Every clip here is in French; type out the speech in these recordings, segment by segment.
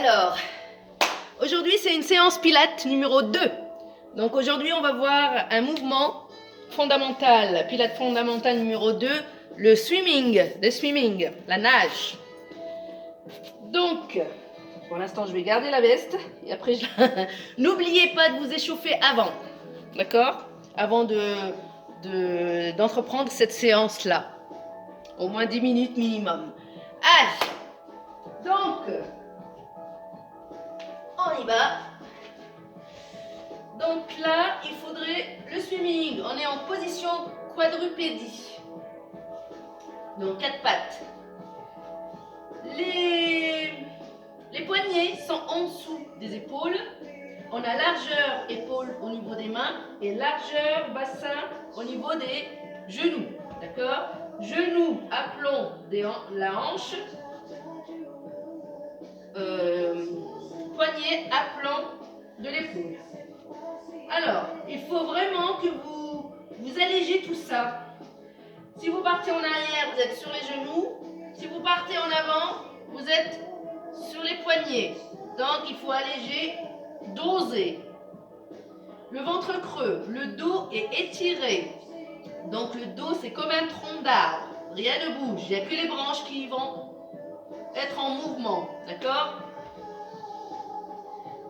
Alors, aujourd'hui c'est une séance Pilates numéro 2. Donc aujourd'hui on va voir un mouvement fondamental, Pilates fondamental numéro 2, le swimming, la nage. Donc, pour l'instant je vais garder la veste et après n'oubliez pas de vous échauffer avant, d'accord? Avant d'entreprendre cette séance-là. Au moins 10 minutes minimum. Allez, donc, on y va. Donc là, il faudrait le swimming. On est en position quadrupédie. Donc 4 pattes. Les poignets sont en dessous des épaules. On a largeur épaule au niveau des mains et largeur bassin au niveau des genoux. D'accord? Genoux appelons la hanche. Poignet appelant de l'épaule. Alors, il faut vraiment que vous allégez tout ça. Si vous partez en arrière, vous êtes sur les genoux. Si vous partez en avant, vous êtes sur les poignets. Donc, il faut alléger, doser. Le ventre creux, le dos est étiré. Donc, le dos, c'est comme un tronc d'arbre. Rien ne bouge. Il n'y a que les branches qui vont être en mouvement. D'accord ?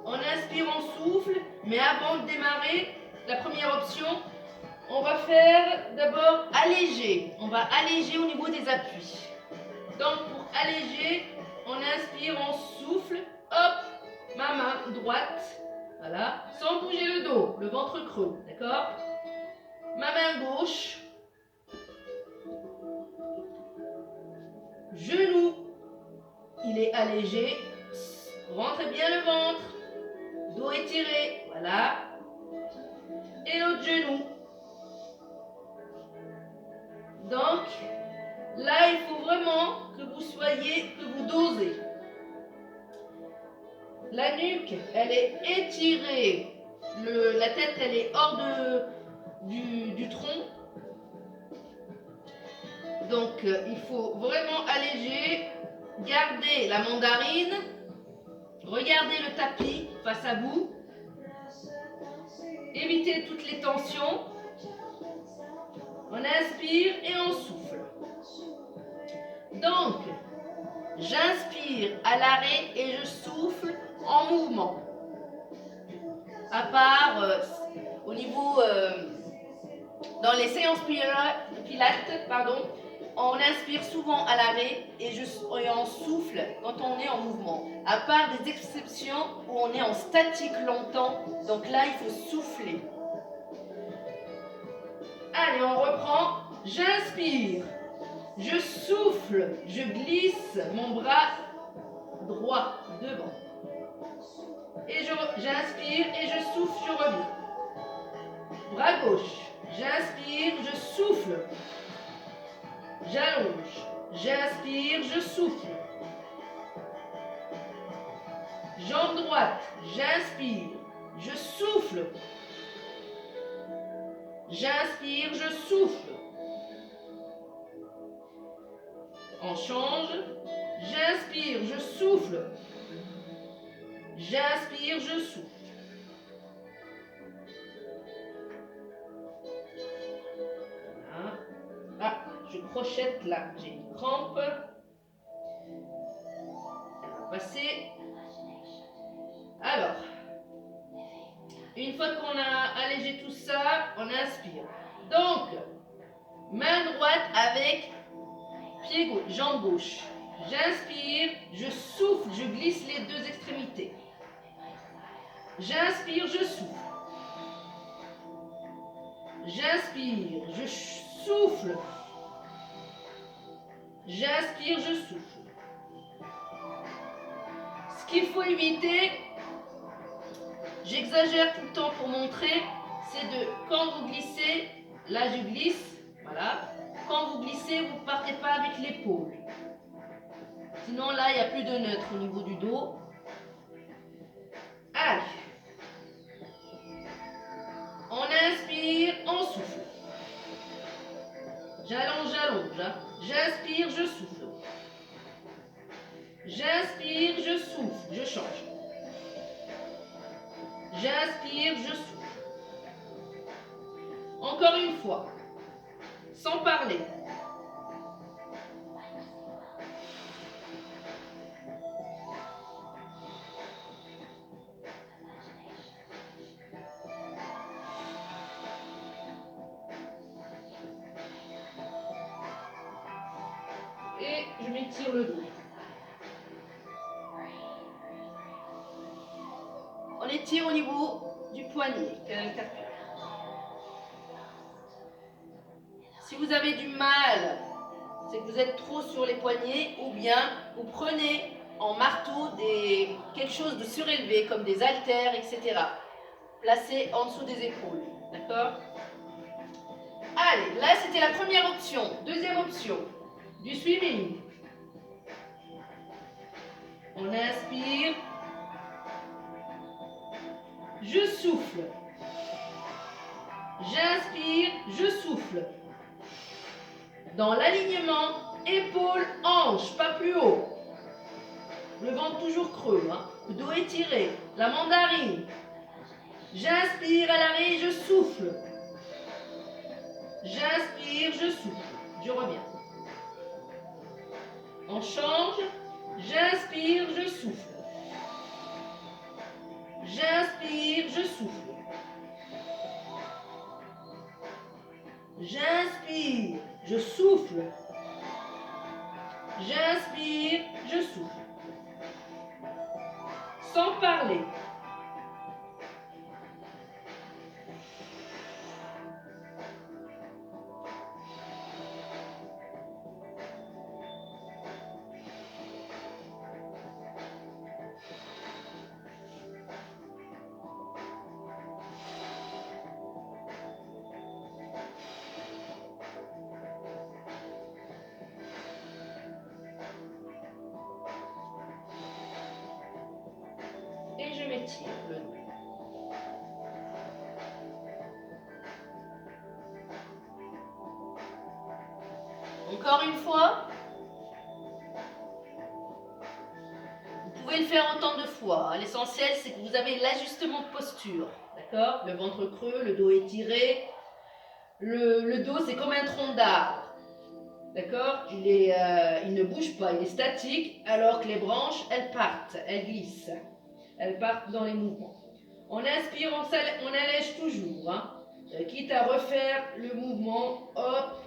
On inspire, on souffle. Mais avant de démarrer, la première option, on va faire d'abord alléger. On va alléger au niveau des appuis. Donc, pour alléger, on inspire, on souffle. Hop, ma main droite. Voilà, sans bouger le dos, le ventre creux, d'accord? Ma main gauche, genou, il est allégé, rentrez bien le ventre, dos étiré, voilà, et l'autre genou. Donc, là, il faut vraiment que vous dosez. La nuque, elle est étirée, la tête, elle est hors du tronc. Donc, il faut vraiment alléger, garder la mandarine, regardez le tapis face à vous, évitez toutes les tensions. On inspire et on souffle. Donc, j'inspire à l'arrêt et je souffle en mouvement. À part au niveau, dans les séances pilates, on inspire souvent à l'arrêt et on souffle quand on est en mouvement. À part des exceptions où on est en statique longtemps, donc là il faut souffler. Allez, on reprend. J'inspire, je souffle, je glisse mon bras droit devant. Et j'inspire et je souffle, je reviens. Bras gauche, j'inspire, je souffle. J'allonge, j'inspire, je souffle. Jambe droite, j'inspire, je souffle. J'inspire, je souffle. On change. J'inspire, je souffle. J'inspire, je souffle. Voilà. Ah, je crochette là, j'ai une crampe. Elle va passer. Alors, une fois qu'on a allégé tout ça, on inspire. Donc, main droite avec pied gauche, jambe gauche. J'inspire, je souffle, je glisse les deux extrémités. J'inspire, je souffle. J'inspire, je souffle. J'inspire, je souffle. Ce qu'il faut éviter, j'exagère tout le temps pour montrer, c'est quand vous glissez, là je glisse, voilà. Quand vous glissez, vous ne partez pas avec l'épaule. Sinon là, il n'y a plus de neutre au niveau du dos. Allez. On inspire, on souffle. J'allonge, j'allonge. J'inspire, je souffle. J'inspire, je souffle, je change. J'inspire, je souffle. Encore une fois, sans parler. Et je m'étire le dos. On étire au niveau du poignet. Si vous avez du mal, c'est que vous êtes trop sur les poignets, ou bien vous prenez en marteau quelque chose de surélevé, comme des haltères, etc. Placé en dessous des épaules. D'accord? Allez, là c'était la première option. Deuxième option, du swimming. On inspire. Je souffle. J'inspire, je souffle. Dans l'alignement, épaules, hanches, pas plus haut. Le ventre toujours creux, hein. Le dos étiré. La mandarine. J'inspire à l'arrêt, je souffle. J'inspire, je souffle. Je reviens. On change. J'inspire, je souffle. J'inspire, je souffle. J'inspire, je souffle. J'inspire, je souffle. Sans parler. Et je m'étire le dos. Encore une fois. Vous pouvez le faire autant de fois. L'essentiel, c'est que vous avez l'ajustement de posture. D'accord? Le ventre creux, le dos étiré. Le dos, c'est comme un tronc d'arbre. D'accord? Il ne bouge pas, il est statique, alors que les branches, elles partent, elles glissent. Elles partent dans les mouvements. On inspire, on allège toujours. Hein? Quitte à refaire le mouvement, hop.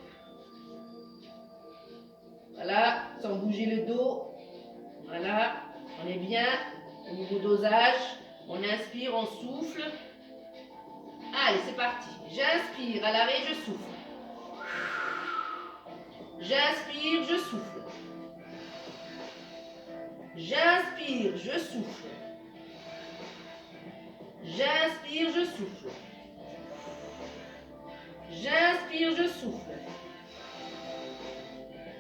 Voilà, sans bouger le dos. Voilà, on est bien au niveau dosage. On inspire, on souffle. Allez, c'est parti. J'inspire, à l'arrêt, je souffle. J'inspire, je souffle. J'inspire, je souffle. J'inspire, je souffle. J'inspire, je souffle.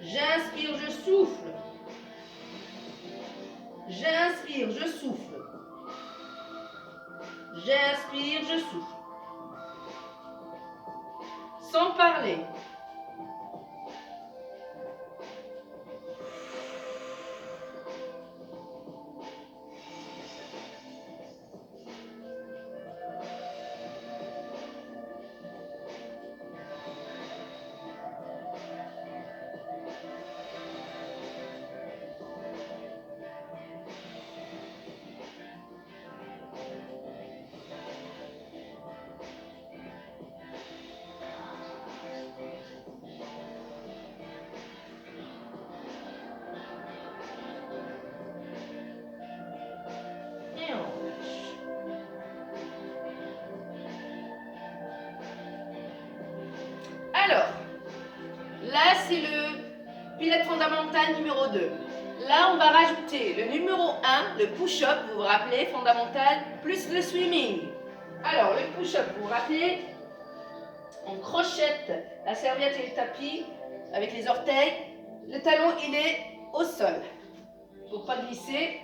J'inspire, je souffle. J'inspire, je souffle. J'inspire, je souffle. Sans parler. Alors, là c'est le pilates fondamental numéro 2. Là on va rajouter le numéro 1, le push-up, vous vous rappelez, fondamental, plus le swimming. Alors le push-up, vous vous rappelez, on crochette la serviette et le tapis avec les orteils. Le talon il est au sol, pour pas glisser.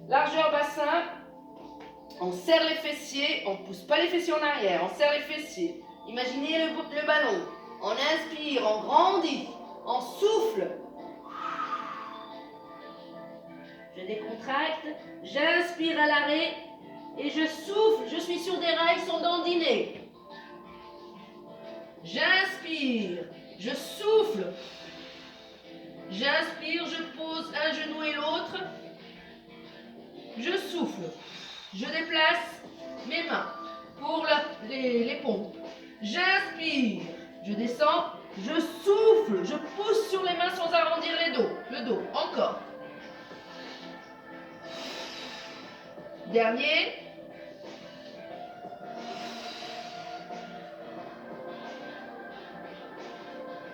Largeur bassin, on serre les fessiers, on ne pousse pas les fessiers en arrière, on serre les fessiers. Imaginez le ballon. On inspire, on grandit, on souffle. Je décontracte, j'inspire à l'arrêt et je souffle. Je suis sur des rails, sont dandinés. J'inspire, je souffle. J'inspire, je pose un genou et l'autre. Je souffle. Je déplace mes mains pour les pompes. J'inspire, je descends, je souffle, je pousse sur les mains sans arrondir le dos. Encore. Dernier.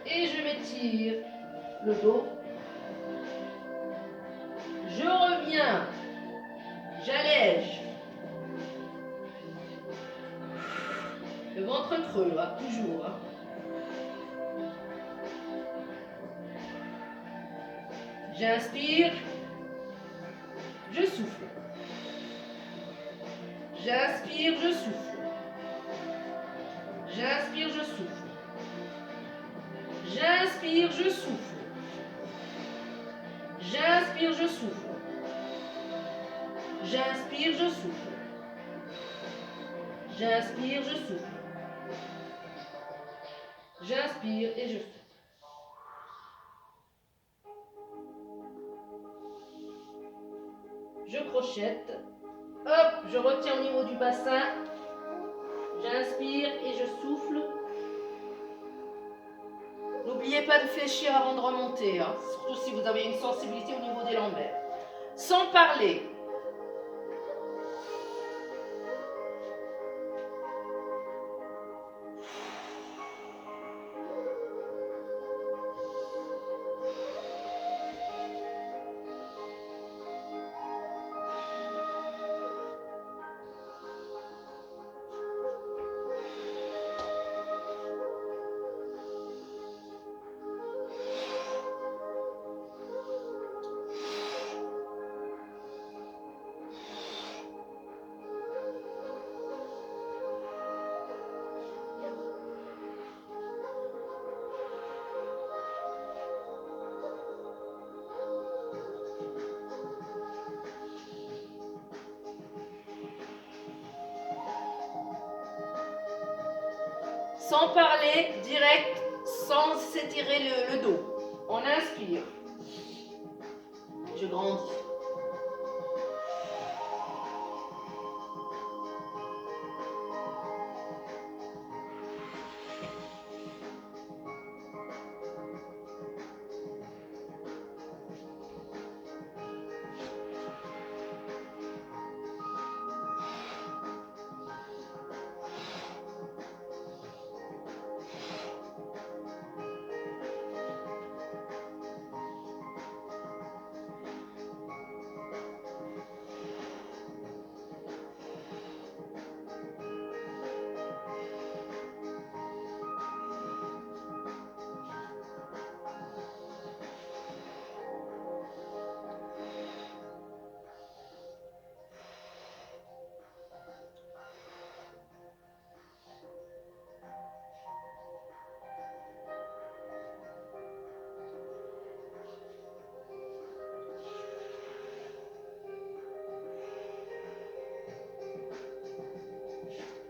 Et je m'étire le dos. Je reviens. J'allège. Le ventre creux, hein, toujours. Hein. J'inspire. Je souffle. J'inspire, je souffle. J'inspire, je souffle. J'inspire, je souffle. J'inspire, je souffle. J'inspire, je souffle. J'inspire, je souffle. J'inspire et je souffle. Je crochette. Hop, je retiens au niveau du bassin. J'inspire et je souffle. N'oubliez pas de fléchir avant de remonter, hein, surtout si vous avez une sensibilité au niveau des lombaires. Sans parler. Sans parler, direct, sans s'étirer le dos. On inspire. Je grandis.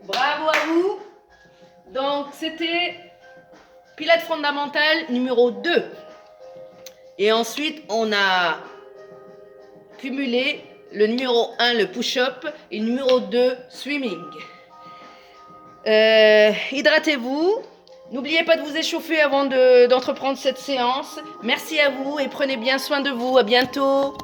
Bravo à vous. Donc, c'était Pilates fondamental numéro 2. Et ensuite, on a cumulé le numéro 1, le push-up, et le numéro 2, swimming. Hydratez-vous. N'oubliez pas de vous échauffer avant d'entreprendre cette séance. Merci à vous et prenez bien soin de vous. À bientôt.